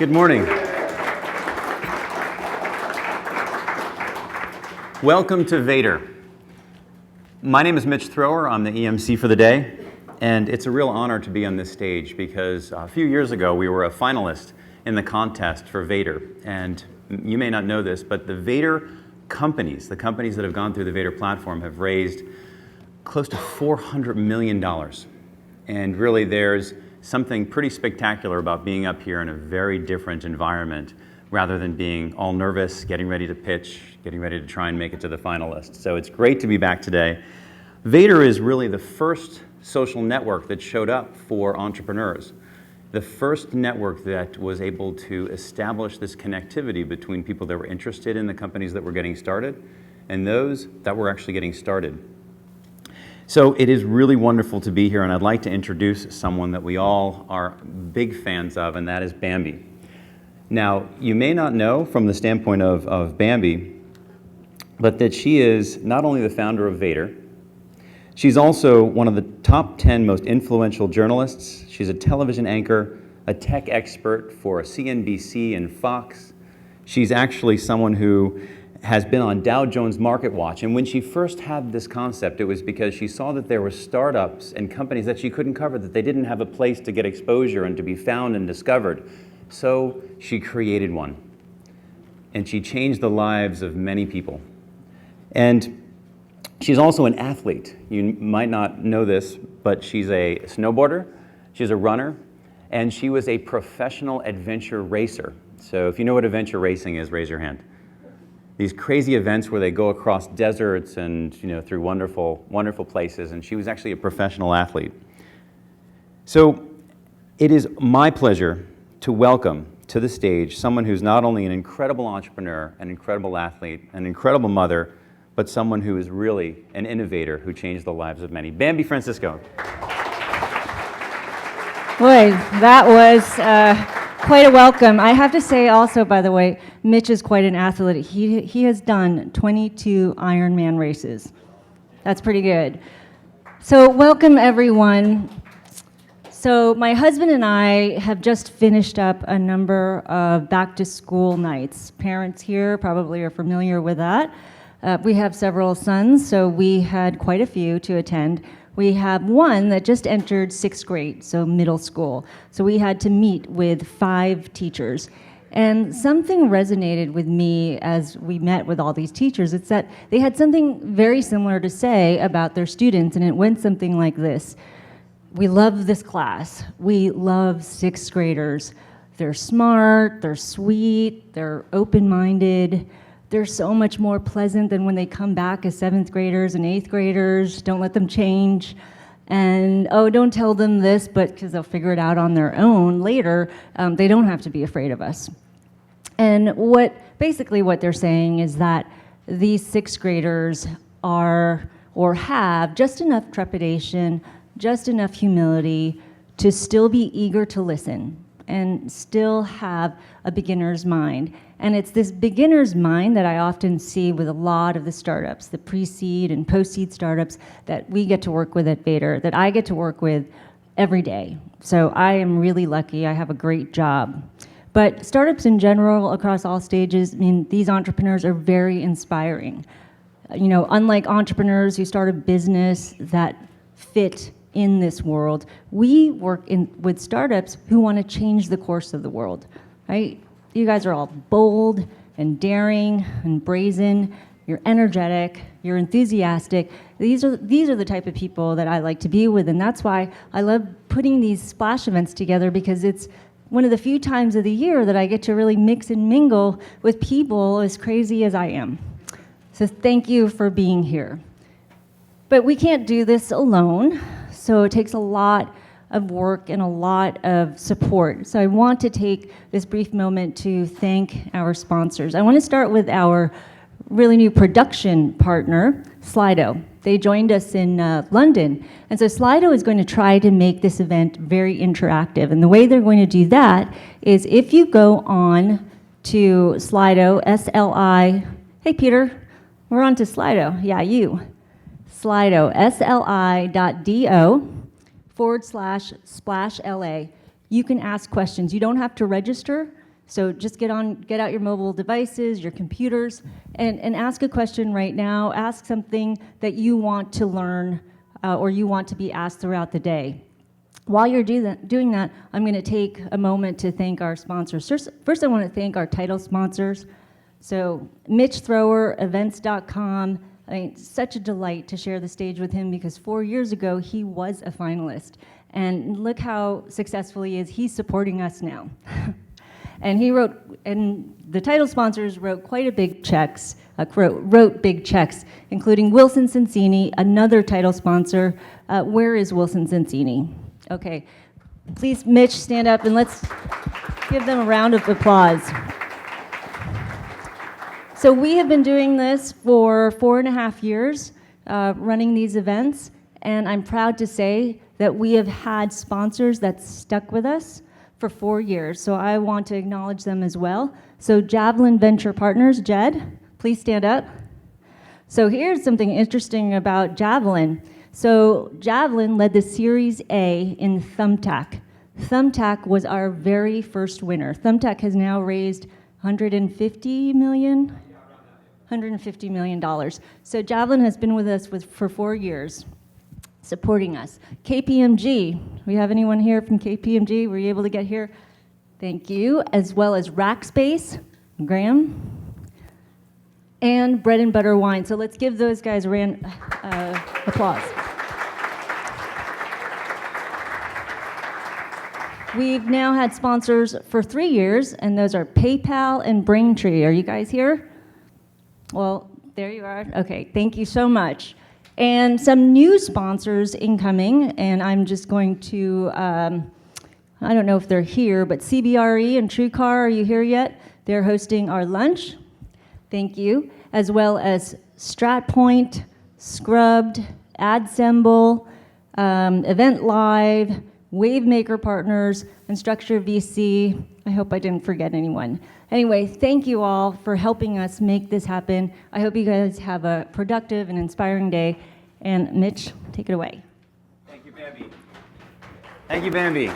Good morning. Welcome to Vator. My name is Mitch Thrower. I'm the EMC for the day, and it's a real honor to be on this stage because a few years ago we were a finalist in the contest for Vator. And you may not know this, but the Vator companies, the companies that have gone through the Vator platform, have raised close to $400 million. And really there's something pretty spectacular about being up here in a very different environment rather than being all nervous, getting ready to pitch, getting ready to try and make it to the finalists. So it's great to be back today. Vator is really the first social network that showed up for entrepreneurs. The first network that was able to establish this connectivity between people that were interested in the companies that were getting started and those that were actually getting started. So it is really wonderful to be here, and I'd like to introduce someone that we all are big fans of, and that is Bambi. Now, you may not know from the standpoint of Bambi, but that she is not only the founder of Vator, she's also one of the top 10 most influential journalists. She's a television anchor, a tech expert for CNBC and Fox. She's actually someone who has been on Dow Jones Market Watch. And when she first had this concept, it was because she saw that there were startups and companies that she couldn't cover, that they didn't have a place to get exposure and to be found and discovered. So she created one. And she changed the lives of many people. And she's also an athlete. You might not know this, but she's a snowboarder, she's a runner, and she was a professional adventure racer. So if you know what adventure racing is, raise your hand. These crazy events where they go across deserts and through wonderful, wonderful places, and she was actually a professional athlete. So it is my pleasure to welcome to the stage someone who's not only an incredible entrepreneur, an incredible athlete, an incredible mother, but someone who is really an innovator who changed the lives of many. Bambi Francisco. Boy, that was quite a welcome. I have to say also, by the way, Mitch is quite an athlete. He has done 22 Ironman races. That's pretty good. So welcome, everyone. So my husband and I have just finished up a number of back-to-school nights. Parents here probably are familiar with that. We have several sons, so we had quite a few to attend. We have one that just entered 6th grade, so middle school. So we had to meet with 5 teachers. And something resonated with me as we met with all these teachers. It's that they had something very similar to say about their students, and it went something like this. We love this class. We love 6th graders. They're smart, they're sweet, they're open-minded. They're so much more pleasant than when they come back as 7th graders and 8th graders. Don't let them change. And, oh, don't tell them this, but because they'll figure it out on their own later, they don't have to be afraid of us. And basically what they're saying is that these 6th graders are or have just enough trepidation, just enough humility to still be eager to listen and still have a beginner's mind. And it's this beginner's mind that I often see with a lot of the startups, the pre-seed and post-seed startups that we get to work with at Vator, that I get to work with every day. So I am really lucky. I have a great job. But startups in general, across all stages, these entrepreneurs are very inspiring. Unlike entrepreneurs who start a business that fit in this world, we work with startups who want to change the course of the world, right? You guys are all bold and daring and brazen. You're energetic. You're enthusiastic. These are the type of people that I like to be with, and that's why I love putting these splash events together, because it's one of the few times of the year that I get to really mix and mingle with people as crazy as I am. So thank you for being here. But we can't do this alone, so it takes a lot of work and a lot of support. So I want to take this brief moment to thank our sponsors. I want to start with our really new production partner, Slido. They joined us in London. And so Slido is going to try to make this event very interactive. And the way they're going to do that is if you go on to Slido, S-L-I, hey Peter, we're on to Slido. Yeah, you. Slido, sli.do//splash LA. You can ask questions. You don't have to register. So just get out your mobile devices, your computers, and ask a question right now. Ask something that you want to learn or you want to be asked throughout the day. While you're doing that, I'm going to take a moment to thank our sponsors. First, I want to thank our title sponsors. So Mitch Thrower, events.com. I mean, such a delight to share the stage with him because 4 years ago, he was a finalist. And look how successful he is. He's supporting us now. And the title sponsors wrote quite a big checks, wrote big checks, including Wilson Sonsini, another title sponsor. Where is Wilson Sonsini? Okay, please, Mitch, stand up and let's give them a round of applause. So we have been doing this for 4.5 years, running these events, and I'm proud to say that we have had sponsors that stuck with us for 4 years, so I want to acknowledge them as well. So Javelin Venture Partners, Jed, please stand up. So here's something interesting about Javelin. So Javelin led the Series A in Thumbtack. Thumbtack was our very first winner. Thumbtack has now raised $150 million. So Javelin has been with us for 4 years, supporting us. KPMG, we have anyone here from KPMG? Were you able to get here? Thank you. As well as Rackspace, Graham, and Bread and Butter Wine. So let's give those guys a round applause. We've now had sponsors for 3 years, and those are PayPal and Braintree. Are you guys here? Well, there you are. Okay, thank you so much. And some new sponsors incoming, and I'm just going to, I don't know if they're here, but CBRE and TrueCar, are you here yet? They're hosting our lunch. Thank you. As well as StratPoint, Scrubbed, AdSemble, Event Live, Wavemaker Partners, and Structure VC. I hope I didn't forget anyone. Anyway, thank you all for helping us make this happen. I hope you guys have a productive and inspiring day. And Mitch, take it away. Thank you, Bambi. Thank you, Bambi.